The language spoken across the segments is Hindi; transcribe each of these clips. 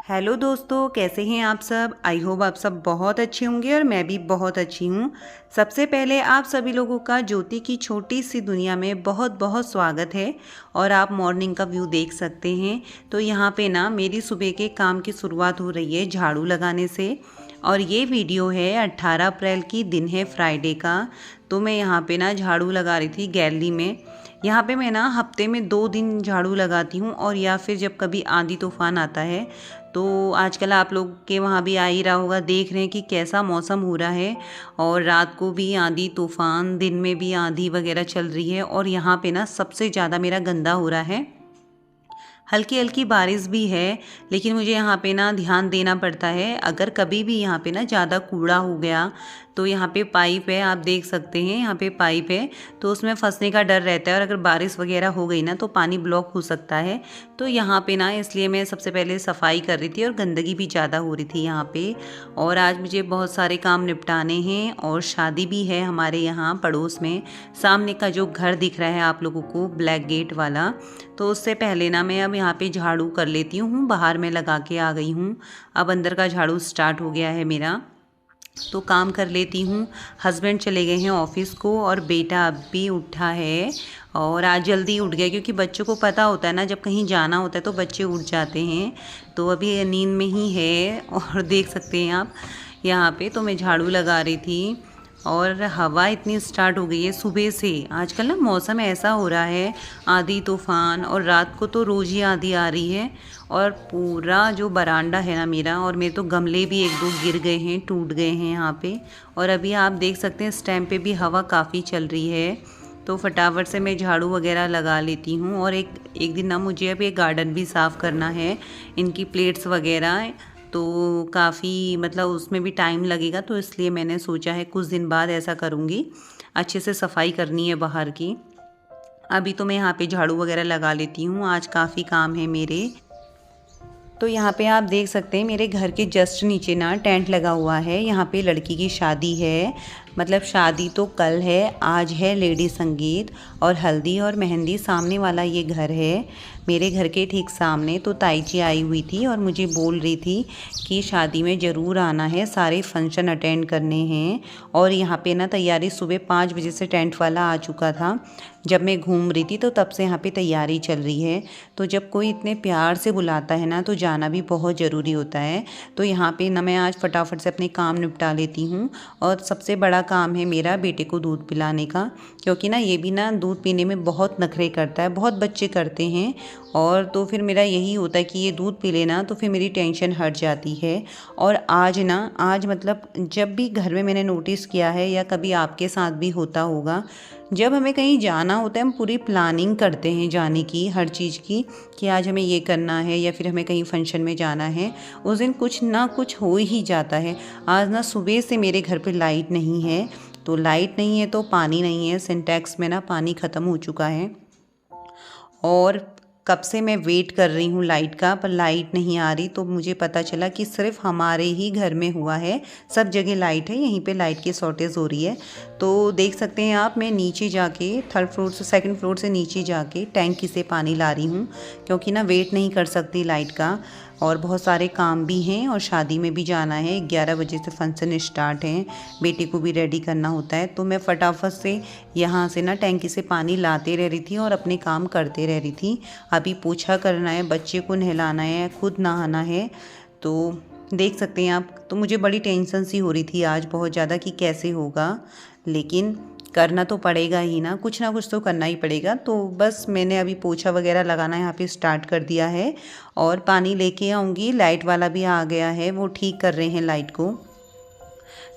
हेलो दोस्तों, कैसे हैं आप सब। आई होप आप सब बहुत अच्छे होंगे और मैं भी बहुत अच्छी हूँ। सबसे पहले आप सभी लोगों का ज्योति की छोटी सी दुनिया में बहुत बहुत स्वागत है। और आप मॉर्निंग का व्यू देख सकते हैं। तो यहाँ पे ना मेरी सुबह के काम की शुरुआत हो रही है झाड़ू लगाने से। और ये वीडियो है 18 अप्रैल की, दिन है फ्राइडे का। तो मैं यहाँ पे ना झाड़ू लगा रही थी गैलरी में। यहाँ पे मैं ना हफ्ते में 2 दिन झाड़ू लगाती हूँ, और या फिर जब कभी आंधी तूफान आता है। तो आजकल आप लोग के वहाँ भी आ ही रहा होगा, देख रहे हैं कि कैसा मौसम हो रहा है। और रात को भी आंधी तूफान, दिन में भी आंधी वगैरह चल रही है। और यहाँ पे ना सबसे ज़्यादा मेरा गंदा हो रहा है। हल्की हल्की बारिश भी है, लेकिन मुझे यहाँ पे ना ध्यान देना पड़ता है। अगर कभी भी यहाँ पे ना ज़्यादा कूड़ा हो गया तो यहाँ पे पाइप है, आप देख सकते हैं यहाँ पे पाइप है, तो उसमें फंसने का डर रहता है। और अगर बारिश वगैरह हो गई ना तो पानी ब्लॉक हो सकता है। तो यहाँ पे ना इसलिए मैं सबसे पहले सफाई कर रही थी, और गंदगी भी ज़्यादा हो रही थी यहाँ पे। और आज मुझे बहुत सारे काम निपटाने हैं, और शादी भी है हमारे यहाँ पड़ोस में। सामने का जो घर दिख रहा है आप लोगों को, ब्लैक गेट वाला, तो उससे पहले ना मैं अब यहाँ पे झाड़ू कर लेती हूँ। बाहर मैं लगा के आ गई हूँ, अब अंदर का झाड़ू स्टार्ट हो गया है मेरा, तो काम कर लेती हूँ। हस्बैंड चले गए हैं ऑफिस को, और बेटा अब भी उठा है। और आज जल्दी उठ गया, क्योंकि बच्चों को पता होता है ना, जब कहीं जाना होता है तो बच्चे उठ जाते हैं। तो अभी नींद में ही है। और देख सकते हैं आप यहाँ पे, तो मैं झाड़ू लगा रही थी। और हवा इतनी स्टार्ट हो गई है सुबह से। आजकल ना मौसम ऐसा हो रहा है, आंधी तूफान, और रात को तो रोज़ ही आंधी आ रही है। और पूरा जो बरामदा है ना मेरा, और मेरे तो गमले भी 1-2 गिर गए हैं, टूट गए हैं यहाँ पे। और अभी आप देख सकते हैं इस टाइम पे भी हवा काफ़ी चल रही है। तो फटाफट से मैं झाड़ू वगैरह लगा लेती हूँ। और एक एक दिन ना मुझे अभी गार्डन भी साफ़ करना है, इनकी प्लेट्स वगैरह। तो काफ़ी मतलब उसमें भी टाइम लगेगा, तो इसलिए मैंने सोचा है कुछ दिन बाद ऐसा करूँगी। अच्छे से सफाई करनी है बाहर की। अभी तो मैं यहाँ पे झाड़ू वगैरह लगा लेती हूँ, आज काफ़ी काम है मेरे। तो यहाँ पे आप देख सकते हैं मेरे घर के जस्ट नीचे ना टेंट लगा हुआ है। यहाँ पे लड़की की शादी है, मतलब शादी तो कल है, आज है लेडी संगीत और हल्दी और मेहंदी। सामने वाला ये घर है, मेरे घर के ठीक सामने। तो ताई जी आई हुई थी और मुझे बोल रही थी कि शादी में ज़रूर आना है, सारे फंक्शन अटेंड करने हैं। और यहाँ पे ना तैयारी सुबह 5 बजे से टेंट वाला आ चुका था। जब मैं घूम रही थी तो तब से यहाँ पे तैयारी चल रही है। तो जब कोई इतने प्यार से बुलाता है ना, तो जाना भी बहुत ज़रूरी होता है। तो यहाँ पे ना मैं आज फटाफट से अपने काम निपटा लेती हूँ। और सबसे बड़ा काम है मेरा बेटे को दूध पिलाने का, क्योंकि ना ये भी ना दूध पीने में बहुत नखरे करता है, बहुत बच्चे करते हैं। और तो फिर मेरा यही होता है कि ये दूध पी लेना, तो फिर मेरी टेंशन हट जाती है। और आज मतलब जब भी घर में मैंने नोटिस किया है, या कभी आपके साथ भी होता होगा, जब हमें कहीं जाना होता है हम पूरी प्लानिंग करते हैं जाने की, हर चीज़ की, कि आज हमें ये करना है या फिर हमें कहीं फंक्शन में जाना है। उस दिन कुछ ना कुछ हो ही जाता है। आज ना सुबह से मेरे घर पे लाइट नहीं है, तो लाइट नहीं है तो पानी नहीं है, सिंटेक्स में ना पानी ख़त्म हो चुका है। और कब से मैं वेट कर रही हूँ लाइट का, पर लाइट नहीं आ रही। तो मुझे पता चला कि सिर्फ हमारे ही घर में हुआ है, सब जगह लाइट है, यहीं पे लाइट की शॉर्टेज हो रही है। तो देख सकते हैं आप, मैं नीचे जाके 3rd फ्लोर से 2nd फ्लोर से नीचे जाके टैंकी से पानी ला रही हूँ, क्योंकि ना वेट नहीं कर सकती लाइट का। और बहुत सारे काम भी हैं, और शादी में भी जाना है। 11 बजे से फंक्शन स्टार्ट हैं, बेटे को भी रेडी करना होता है। तो मैं फटाफट से यहाँ से ना टैंकी से पानी लाते रह रही थी और अपने काम करते रह रही थी। अभी पोछा करना है, बच्चे को नहलाना है, खुद नहाना है। तो देख सकते हैं आप, तो मुझे बड़ी टेंशन सी हो रही थी आज बहुत ज़्यादा कि कैसे होगा, लेकिन करना तो पड़ेगा ही ना कुछ तो करना ही पड़ेगा। तो बस मैंने अभी पोछा वगैरह लगाना यहाँ पे स्टार्ट कर दिया है, और पानी लेके आऊँगी। लाइट वाला भी आ गया है, वो ठीक कर रहे हैं लाइट को।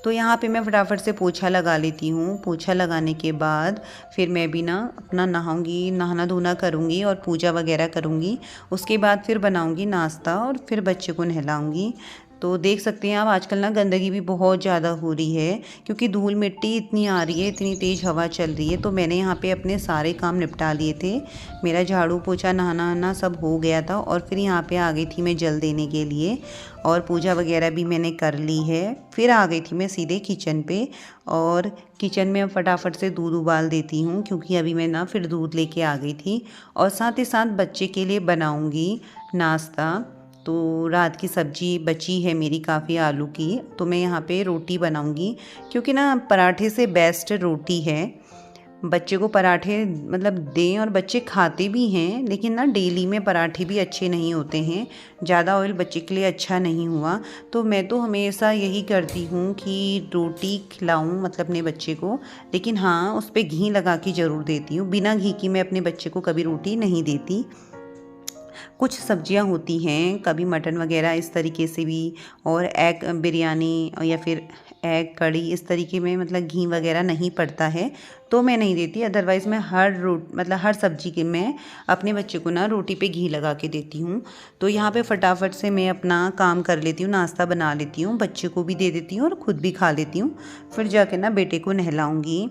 तो यहाँ पे मैं फटाफट से पोछा लगा लेती हूँ। पोछा लगाने के बाद फिर मैं भी ना अपना नहाऊंगी, नहाना धोना करूँगी और पूजा वगैरह करूँगी। उसके बाद फिर बनाऊँगी नाश्ता, और फिर बच्चे को नहलाऊँगी। तो देख सकते हैं आप, आजकल ना गंदगी भी बहुत ज़्यादा हो रही है, क्योंकि धूल मिट्टी इतनी आ रही है, इतनी तेज़ हवा चल रही है। तो मैंने यहाँ पे अपने सारे काम निपटा लिए थे। मेरा झाड़ू पोछा नहाना आना सब हो गया था, और फिर यहाँ पे आ गई थी मैं जल देने के लिए, और पूजा वगैरह भी मैंने कर ली है। फिर आ गई थी मैं सीधे किचन पे, और किचन में फटाफट से दूध उबाल देती हूँ, क्योंकि अभी मैं ना फिर दूध लेके आ गई थी। और साथ ही साथ बच्चे के लिए बनाऊँगी नाश्ता। तो रात की सब्ज़ी बची है मेरी काफ़ी आलू की, तो मैं यहाँ पे रोटी बनाऊँगी क्योंकि ना पराठे से बेस्ट रोटी है। बच्चे को पराठे मतलब दें और बच्चे खाते भी हैं, लेकिन ना डेली में पराठे भी अच्छे नहीं होते हैं, ज़्यादा ऑयल बच्चे के लिए अच्छा नहीं हुआ। तो मैं तो हमेशा यही करती हूँ कि रोटी खिलाऊँ मतलब अपने बच्चे को, लेकिन हाँ उस पर घी लगा के ज़रूर देती हूँ। बिना घी की मैं अपने बच्चे को कभी रोटी नहीं देती। कुछ सब्जियां होती हैं, कभी मटन वगैरह इस तरीके से भी, और एग बिरयानी या फिर एग कड़ी इस तरीके में मतलब घी वगैरह नहीं पड़ता है तो मैं नहीं देती। अदरवाइज़ मैं हर सब्जी के मैं अपने बच्चे को ना रोटी पे घी लगा के देती हूँ। तो यहाँ पे फटाफट से मैं अपना काम कर लेती हूँ, नाश्ता बना लेती हूँ, बच्चे को भी दे देती हूँ और ख़ुद भी खा लेती हूँ। फिर जाके ना बेटे को नहलाऊँगी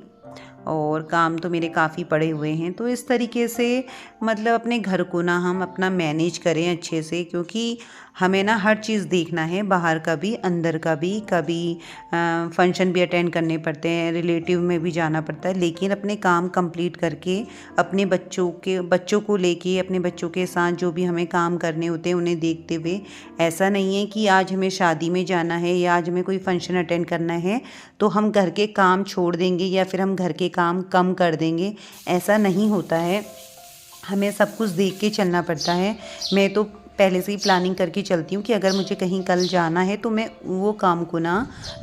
और काम तो मेरे काफ़ी पड़े हुए हैं। तो इस तरीके से मतलब अपने घर को ना हम अपना मैनेज करें अच्छे से, क्योंकि हमें ना हर चीज़ देखना है, बाहर का भी अंदर का भी। कभी फंक्शन भी अटेंड करने पड़ते हैं, रिलेटिव में भी जाना पड़ता है, लेकिन अपने काम कंप्लीट करके अपने बच्चों को लेके अपने बच्चों के साथ जो भी हमें काम करने होते हैं उन्हें देखते हुए, ऐसा नहीं है कि आज हमें शादी में जाना है या आज हमें कोई फंक्शन अटेंड करना है तो हम घर के काम छोड़ देंगे या फिर हम घर के काम कम कर देंगे, ऐसा नहीं होता है। हमें सब कुछ देख के चलना पड़ता है। मैं तो पहले से ही प्लानिंग करके चलती हूँ कि अगर मुझे कहीं कल जाना है तो मैं वो काम को ना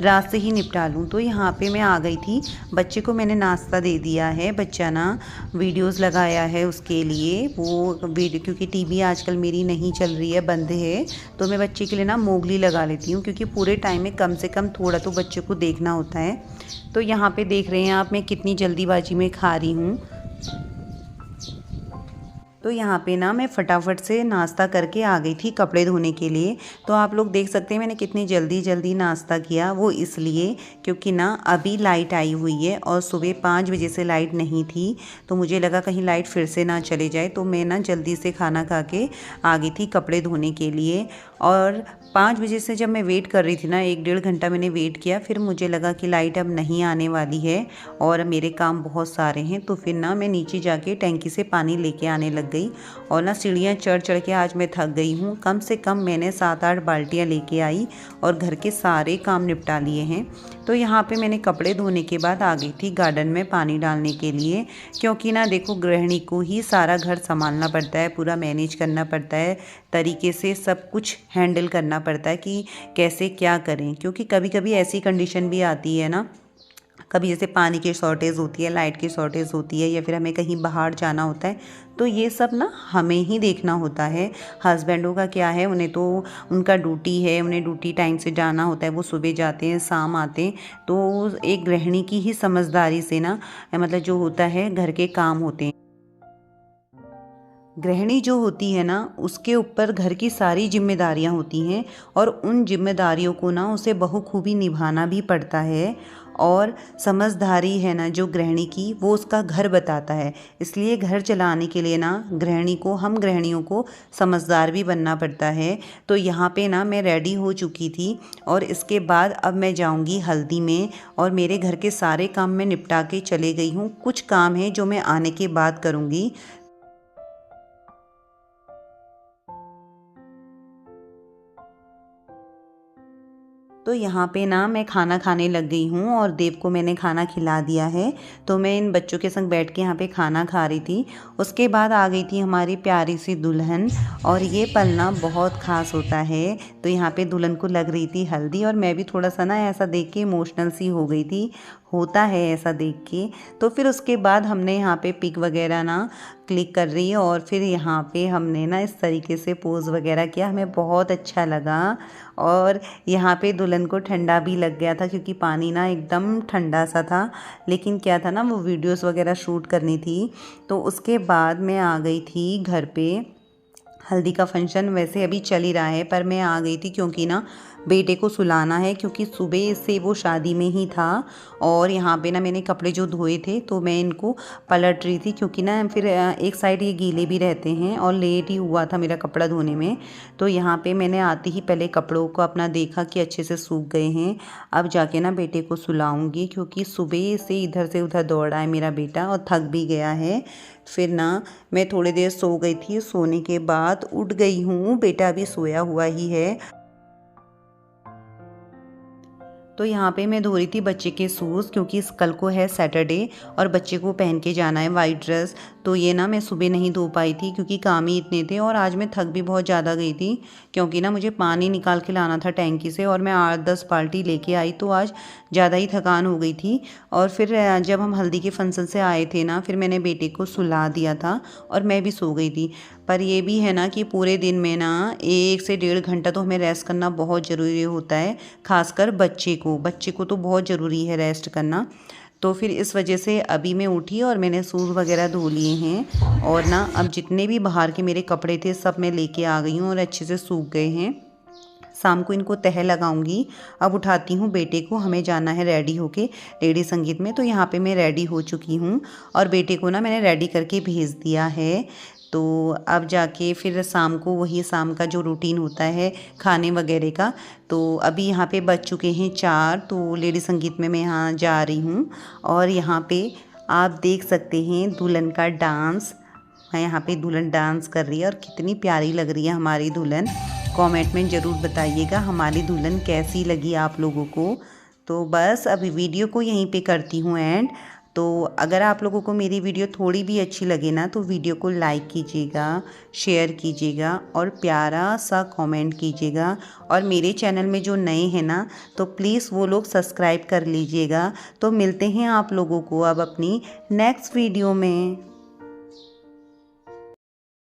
रात से ही निपटा लूँ। तो यहाँ पे मैं आ गई थी, बच्चे को मैंने नाश्ता दे दिया है। बच्चा ना वीडियोस लगाया है उसके लिए, वो वीडियो क्योंकि टीवी आजकल मेरी नहीं चल रही है, बंद है, तो मैं बच्चे के लिए ना मोगली लगा लेती हूँ, क्योंकि पूरे टाइम में कम से कम थोड़ा तो बच्चे को देखना होता है। तो यहाँ पर देख रहे हैं आप मैं कितनी जल्दीबाजी में खा रही हूँ। तो यहाँ पे ना मैं फटाफट से नाश्ता करके आ गई थी कपड़े धोने के लिए। तो आप लोग देख सकते हैं मैंने कितनी जल्दी नाश्ता किया, वो इसलिए क्योंकि ना अभी लाइट आई हुई है और सुबह 5 बजे से लाइट नहीं थी, तो मुझे लगा कहीं लाइट फिर से ना चले जाए, तो मैं ना जल्दी से खाना खा के आ गई थी कपड़े धोने के लिए। और 5 बजे से जब मैं वेट कर रही थी ना, 1-1.5 घंटा मैंने वेट किया, फिर मुझे लगा कि लाइट अब नहीं आने वाली है और मेरे काम बहुत सारे हैं, तो फिर ना मैं नीचे जाके टैंकी से पानी लेके आने लग गई। और ना सीढ़ियाँ चढ़ चढ़ के आज मैं थक गई हूँ। कम से कम मैंने 7-8 बाल्टियाँ लेके आई और घर के सारे काम निपटा लिए हैं। तो यहाँ पे मैंने कपड़े धोने के बाद आ गई थी गार्डन में पानी डालने के लिए, क्योंकि ना देखो गृहिणी को ही सारा घर संभालना पड़ता है, पूरा मैनेज करना पड़ता है, तरीके से सब कुछ हैंडल करना पड़ता है कि कैसे क्या करें। क्योंकि कभी कभी ऐसी कंडीशन भी आती है ना, कभी जैसे पानी की शॉर्टेज होती है, लाइट की शॉर्टेज होती है, या फिर हमें कहीं बाहर जाना होता है, तो ये सब ना हमें ही देखना होता है। हस्बैंडों का क्या है, उन्हें तो उनका ड्यूटी है, उन्हें ड्यूटी टाइम से जाना होता है, वो सुबह जाते हैं शाम आते हैं। तो एक गृहिणी की ही समझदारी से ना मतलब जो होता है घर के काम होते हैं। गृहिणी जो होती है ना उसके ऊपर घर की सारी जिम्मेदारियां होती हैं और उन जिम्मेदारियों को ना उसे बखूबी निभाना भी पड़ता है। और समझदारी है ना जो गृहिणी की, वो उसका घर बताता है। इसलिए घर चलाने के लिए ना हम गृहिणियों को समझदार भी बनना पड़ता है। तो यहाँ पे ना मैं रेडी हो चुकी थी और इसके बाद अब मैं जाऊँगी हल्दी में, और मेरे घर के सारे काम मैं निपटा के चले गई हूँ। कुछ काम है जो मैं आने के बाद करूँगी। तो यहाँ पे ना मैं खाना खाने लग गई हूँ और देव को मैंने खाना खिला दिया है। तो मैं इन बच्चों के संग बैठ के यहाँ पे खाना खा रही थी। उसके बाद आ गई थी हमारी प्यारी सी दुल्हन, और ये पल ना बहुत ख़ास होता है। तो यहाँ पे दुल्हन को लग रही थी हल्दी, और मैं भी थोड़ा सा ना ऐसा देख के इमोशनल सी हो गई थी, होता है ऐसा देख के। तो फिर उसके बाद हमने यहाँ पे पिक वगैरह ना क्लिक कर रही है, और फिर यहाँ पे हमने ना इस तरीके से पोज़ वगैरह किया, हमें बहुत अच्छा लगा। और यहाँ पे दुल्हन को ठंडा भी लग गया था, क्योंकि पानी ना एकदम ठंडा सा था, लेकिन क्या था ना वो वीडियोस वगैरह शूट करनी थी। तो उसके बाद मैं आ गई थी घर पे। हल्दी का फंक्शन वैसे अभी चल ही रहा है, पर मैं आ गई थी क्योंकि ना बेटे को सुलाना है, क्योंकि सुबह से वो शादी में ही था। और यहाँ पे ना मैंने कपड़े जो धोए थे तो मैं इनको पलट रही थी, क्योंकि ना फिर एक साइड ये गीले भी रहते हैं और लेट ही हुआ था मेरा कपड़ा धोने में। तो यहाँ पे मैंने आते ही पहले कपड़ों को अपना देखा कि अच्छे से सूख गए हैं। अब जाके ना बेटे को सुलाऊंगी, क्योंकि सुबह से इधर से उधर दौड़ा है मेरा बेटा और थक भी गया है। फिर ना मैं थोड़ी देर सो गई थी, सोने के बाद उठ गई हूँ, बेटा अभी सोया हुआ ही है। तो यहाँ पे मैं धो रही थी बच्चे के शूज़, क्योंकि कल को है सैटरडे और बच्चे को पहन के जाना है वाइट ड्रेस। तो ये ना मैं सुबह नहीं धो पाई थी, क्योंकि काम ही इतने थे और आज मैं थक भी बहुत ज़्यादा गई थी, क्योंकि ना मुझे पानी निकाल के लाना था टैंकी से और मैं 8-10 बाल्टी लेके आई, तो आज ज़्यादा ही थकान हो गई थी। और फिर जब हम हल्दी के फंक्शन से आए थे ना, फिर मैंने बेटे को सुला दिया था और मैं भी सो गई थी। पर ये भी है ना कि पूरे दिन में ना 1 से 1.5 घंटा तो हमें रेस्ट करना बहुत ज़रूरी होता है, खासकर बच्चे को तो बहुत ज़रूरी है रेस्ट करना। तो फिर इस वजह से अभी मैं उठी और मैंने शूज़ वगैरह धो लिए हैं, और ना अब जितने भी बाहर के मेरे कपड़े थे सब मैं लेके आ गई हूँ और अच्छे से सूख गए हैं। शाम को इनको तह लगाऊंगी। अब उठाती हूँ बेटे को, हमें जाना है रेडी होके लेडी संगीत में। तो यहाँ पे मैं रेडी हो चुकी हूँ और बेटे को ना मैंने रेडी करके भेज दिया है। तो अब जाके फिर शाम को वही शाम का जो रूटीन होता है खाने वगैरह का। तो अभी यहाँ पे बज चुके हैं 4, तो लेडी संगीत में मैं यहाँ जा रही हूँ और यहाँ पे आप देख सकते हैं दुल्हन का डांस। मैं यहाँ पे दुल्हन डांस कर रही है और कितनी प्यारी लग रही है हमारी दुल्हन। कमेंट में ज़रूर बताइएगा हमारी दुल्हन कैसी लगी आप लोगों को। तो बस अभी वीडियो को यहीं पे करती हूँ एंड। तो अगर आप लोगों को मेरी वीडियो थोड़ी भी अच्छी लगे ना, तो वीडियो को लाइक कीजिएगा, शेयर कीजिएगा और प्यारा सा कमेंट कीजिएगा। और मेरे चैनल में जो नए हैं ना, तो प्लीज़ वो लोग सब्सक्राइब कर लीजिएगा। तो मिलते हैं आप लोगों को अब अपनी नेक्स्ट वीडियो में।